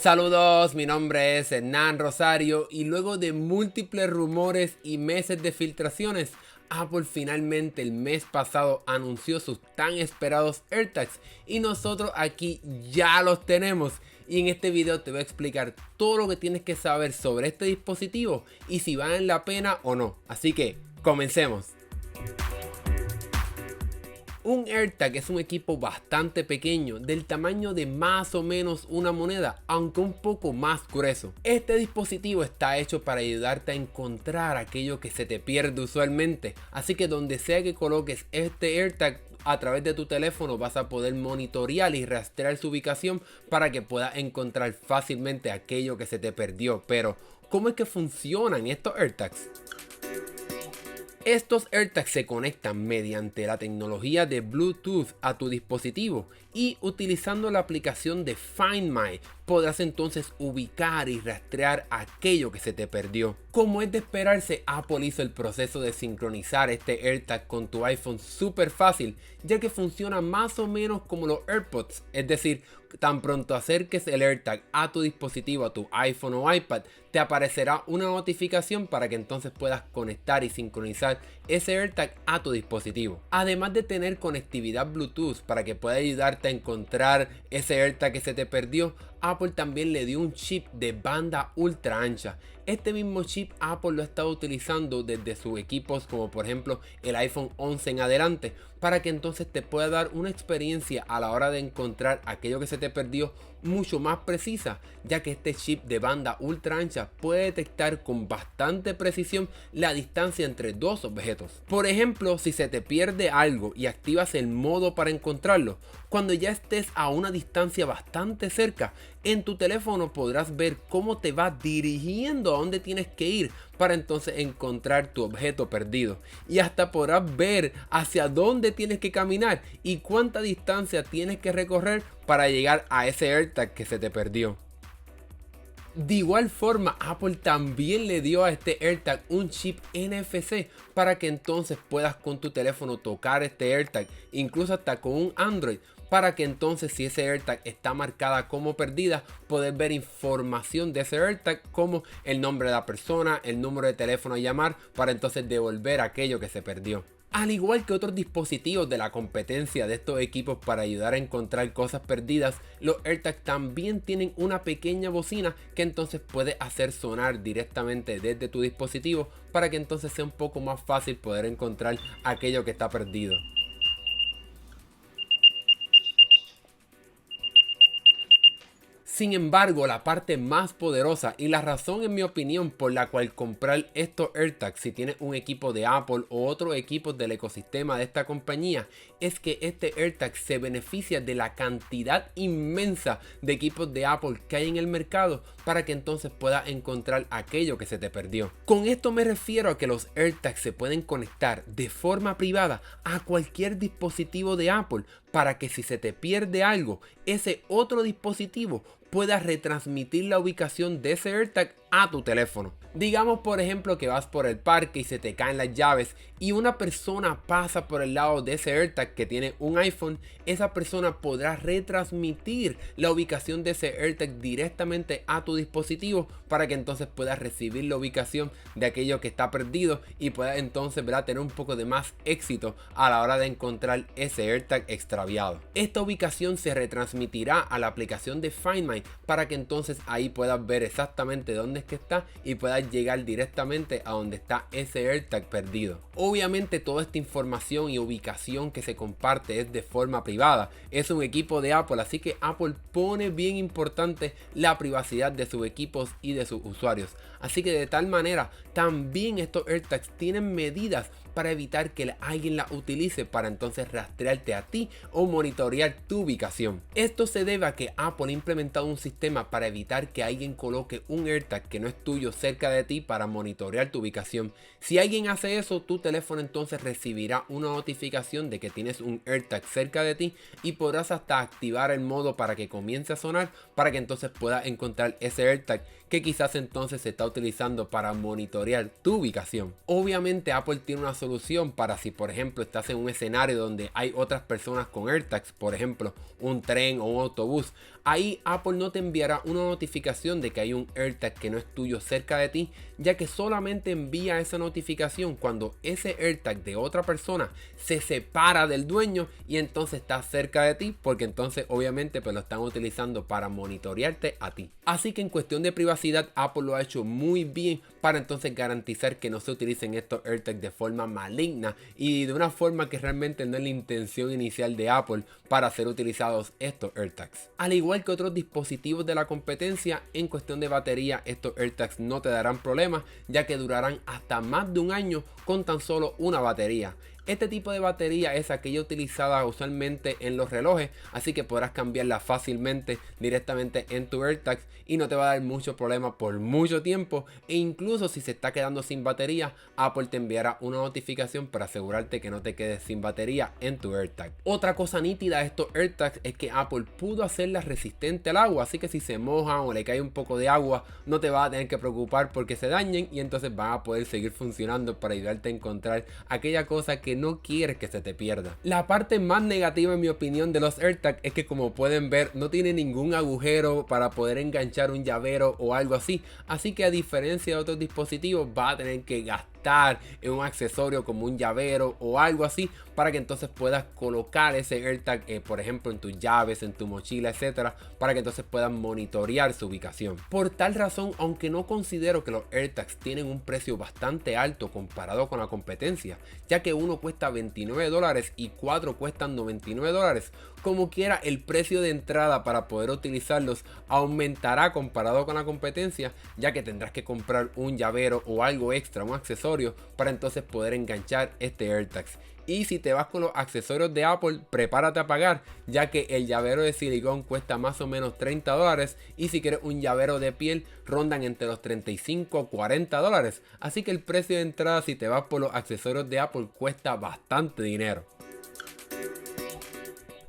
Saludos, mi nombre es Hernán Rosario y luego de múltiples rumores y meses de filtraciones, Apple finalmente el mes pasado anunció sus tan esperados AirTags y nosotros aquí ya los tenemos. Y en este video te voy a explicar todo lo que tienes que saber sobre este dispositivo y si valen la pena o no. Así que comencemos. Un AirTag es un equipo bastante pequeño, del tamaño de más o menos una moneda, aunque un poco más grueso. Este dispositivo está hecho para ayudarte a encontrar aquello que se te pierde usualmente, así que donde sea que coloques este AirTag a través de tu teléfono vas a poder monitorear y rastrear su ubicación para que puedas encontrar fácilmente aquello que se te perdió. Pero, ¿cómo es que funcionan estos AirTags? Estos AirTags se conectan mediante la tecnología de Bluetooth a tu dispositivo y utilizando la aplicación de Find My podrás entonces ubicar y rastrear aquello que se te perdió. Como es de esperarse, Apple hizo el proceso de sincronizar este AirTag con tu iPhone súper fácil, ya que funciona más o menos como los AirPods, es decir, tan pronto acerques el AirTag a tu dispositivo, a tu iPhone o iPad, te aparecerá una notificación para que entonces puedas conectar y sincronizar ese AirTag a tu dispositivo. Además de tener conectividad Bluetooth para que pueda ayudarte a encontrar ese AirTag que se te perdió, Apple también le dio un chip de banda ultra ancha. Este mismo chip Apple lo ha estado utilizando desde sus equipos como por ejemplo el iPhone 11 en adelante, para que entonces te pueda dar una experiencia a la hora de encontrar aquello que se te perdió mucho más precisa, ya que este chip de banda ultra ancha puede detectar con bastante precisión la distancia entre dos objetos. Por ejemplo, si se te pierde algo y activas el modo para encontrarlo, cuando ya estés a una distancia bastante cerca, en tu teléfono podrás ver cómo te va dirigiendo a dónde tienes que ir para entonces encontrar tu objeto perdido, y hasta podrás ver hacia dónde tienes que caminar y cuánta distancia tienes que recorrer para llegar a ese AirTag que se te perdió. De igual forma, Apple también le dio a este AirTag un chip NFC para que entonces puedas con tu teléfono tocar este AirTag, incluso hasta con un Android, para que entonces si ese AirTag está marcada como perdida, poder ver información de ese AirTag como el nombre de la persona, el número de teléfono a llamar, para entonces devolver aquello que se perdió. Al igual que otros dispositivos de la competencia de estos equipos para ayudar a encontrar cosas perdidas, los AirTags también tienen una pequeña bocina que entonces puede hacer sonar directamente desde tu dispositivo para que entonces sea un poco más fácil poder encontrar aquello que está perdido. Sin embargo, la parte más poderosa y la razón en mi opinión por la cual comprar estos AirTags si tienes un equipo de Apple o otros equipos del ecosistema de esta compañía, es que este AirTag se beneficia de la cantidad inmensa de equipos de Apple que hay en el mercado para que entonces puedas encontrar aquello que se te perdió. Con esto me refiero a que los AirTags se pueden conectar de forma privada a cualquier dispositivo de Apple para que si se te pierde algo, ese otro dispositivo pueda retransmitir la ubicación de ese AirTag a tu teléfono. Digamos por ejemplo que vas por el parque y se te caen las llaves y una persona pasa por el lado de ese AirTag que tiene un iPhone, esa persona podrá retransmitir la ubicación de ese AirTag directamente a tu dispositivo para que entonces puedas recibir la ubicación de aquello que está perdido y puedas entonces, ¿verdad?, tener un poco de más éxito a la hora de encontrar ese AirTag extraviado. Esta ubicación se retransmitirá a la aplicación de Find My para que entonces ahí puedas ver exactamente dónde es que está y puedas llegar directamente a donde está ese AirTag perdido. Obviamente toda esta información y ubicación que se comparte es de forma privada, es un equipo de Apple, así que Apple pone bien importante la privacidad de sus equipos y de sus usuarios, así que de tal manera también estos AirTags tienen medidas para evitar que alguien la utilice para entonces rastrearte a ti o monitorear tu ubicación. Esto se debe a que Apple ha implementado un sistema para evitar que alguien coloque un AirTag que no es tuyo cerca de ti para monitorear tu ubicación. Si alguien hace eso, tu teléfono entonces recibirá una notificación de que tienes un AirTag cerca de ti y podrás hasta activar el modo para que comience a sonar para que entonces puedas encontrar ese AirTag que quizás entonces se está utilizando para monitorear tu ubicación. Obviamente Apple tiene una solución para si por ejemplo estás en un escenario donde hay otras personas con AirTags, por ejemplo un tren o un autobús. Ahí Apple no te enviará una notificación de que hay un AirTag que no es tuyo cerca de ti, ya que solamente envía esa notificación cuando ese AirTag de otra persona se separa del dueño y entonces está cerca de ti, porque entonces obviamente pues lo están utilizando para monitorearte a ti. Así que en cuestión de privacidad Apple lo ha hecho muy bien para entonces garantizar que no se utilicen estos AirTags de forma maligna y de una forma que realmente no es la intención inicial de Apple para ser utilizados estos AirTags. Al igual que otros dispositivos de la competencia, en cuestión de batería estos AirTags no te darán problemas, ya que durarán hasta más de un año con tan solo una batería. Este tipo de batería es aquella utilizada usualmente en los relojes, así que podrás cambiarla fácilmente directamente en tu AirTags y no te va a dar mucho problema por mucho tiempo, e incluso si se está quedando sin batería, Apple te enviará una notificación para asegurarte que no te quedes sin batería en tu AirTag. Otra cosa nítida de estos AirTags es que Apple pudo hacerlas resistente al agua, así que si se mojan o le cae un poco de agua no te vas a tener que preocupar porque se dañen y entonces van a poder seguir funcionando para ayudarte a encontrar aquella cosa que no quieres que se te pierda. La parte más negativa en mi opinión de los AirTags es que, como pueden ver, no tiene ningún agujero para poder enganchar un llavero o algo así, así que a diferencia de otros dispositivos va a tener que gastar en un accesorio como un llavero o algo así para que entonces puedas colocar ese AirTag por ejemplo en tus llaves, en tu mochila, etcétera, para que entonces puedan monitorear su ubicación. Por tal razón, aunque no considero que los AirTags tienen un precio bastante alto comparado con la competencia, ya que uno cuesta $29 y 4 cuestan $99, como quiera el precio de entrada para poder utilizarlos aumentará comparado con la competencia, ya que tendrás que comprar un llavero o algo extra, un accesorio, para entonces poder enganchar este AirTags. Y si te vas con los accesorios de Apple, prepárate a pagar, ya que el llavero de silicón cuesta más o menos $30 y si quieres un llavero de piel rondan entre los $35 a $40. Así que el precio de entrada si te vas por los accesorios de Apple cuesta bastante dinero.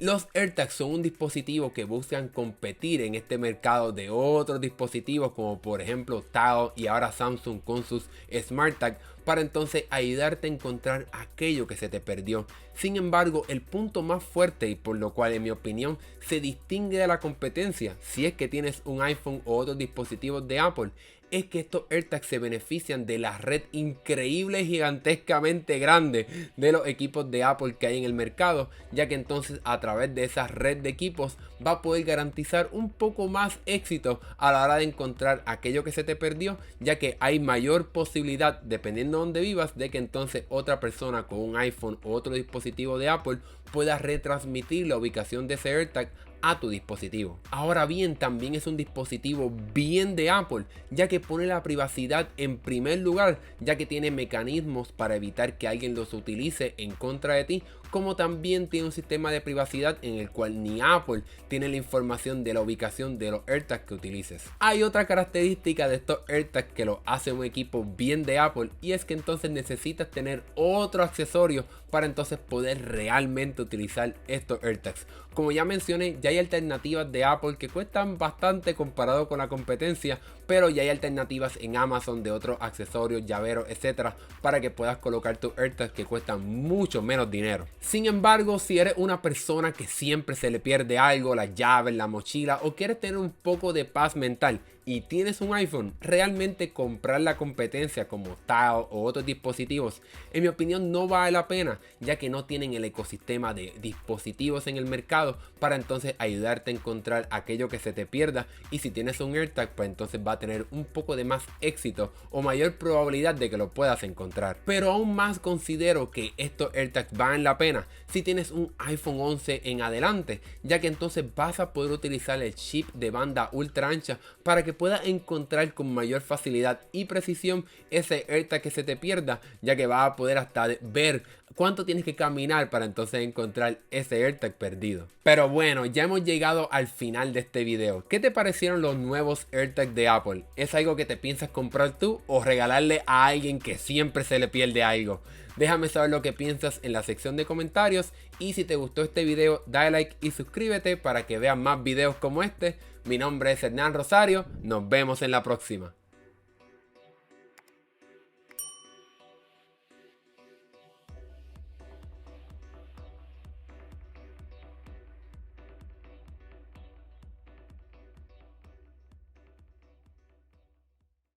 Los AirTags son un dispositivo que buscan competir en este mercado de otros dispositivos como por ejemplo Tao y ahora Samsung con sus SmartTag, para entonces ayudarte a encontrar aquello que se te perdió. Sin embargo, el punto más fuerte y por lo cual en mi opinión se distingue de la competencia, si es que tienes un iPhone o otros dispositivos de Apple, es que estos AirTags se benefician de la red increíble y gigantescamente grande de los equipos de Apple que hay en el mercado, ya que entonces a través de esa red de equipos va a poder garantizar un poco más éxito a la hora de encontrar aquello que se te perdió, ya que hay mayor posibilidad, dependiendo de donde vivas, de que entonces otra persona con un iPhone o otro dispositivo de Apple pueda retransmitir la ubicación de ese AirTag a tu dispositivo. Ahora bien, también es un dispositivo bien de Apple, ya que pone la privacidad en primer lugar, ya que tiene mecanismos para evitar que alguien los utilice en contra de ti, como también tiene un sistema de privacidad en el cual ni Apple tiene la información de la ubicación de los AirTags que utilices. Hay otra característica de estos AirTags que lo hace un equipo bien de Apple, y es que entonces necesitas tener otro accesorio para entonces poder realmente utilizar estos AirTags. Como ya mencioné, ya hay alternativas de Apple que cuestan bastante comparado con la competencia, pero ya hay alternativas en Amazon de otros accesorios, llaveros, etcétera, para que puedas colocar tus AirTags que cuestan mucho menos dinero. Sin embargo, si eres una persona que siempre se le pierde algo, las llaves, la mochila, o quieres tener un poco de paz mental y tienes un iPhone, realmente comprar la competencia como Tao o otros dispositivos, en mi opinión no vale la pena, ya que no tienen el ecosistema de dispositivos en el mercado para entonces ayudarte a encontrar aquello que se te pierda, y si tienes un AirTag pues entonces va a tener un poco de más éxito o mayor probabilidad de que lo puedas encontrar. Pero aún más considero que estos AirTags valen la pena si tienes un iPhone 11 en adelante, ya que entonces vas a poder utilizar el chip de banda ultra ancha para que puedas encontrar con mayor facilidad y precisión ese AirTag que se te pierda, ya que vas a poder hasta ver cuánto tienes que caminar para entonces encontrar ese AirTag perdido. Pero bueno, ya hemos llegado al final de este video. ¿Qué te parecieron los nuevos AirTags de Apple? ¿Es algo que te piensas comprar tú o regalarle a alguien que siempre se le pierde algo? Déjame saber lo que piensas en la sección de comentarios, y si te gustó este video dale like y suscríbete para que veas más videos como este. Mi nombre es Hernán Rosario, nos vemos en la próxima.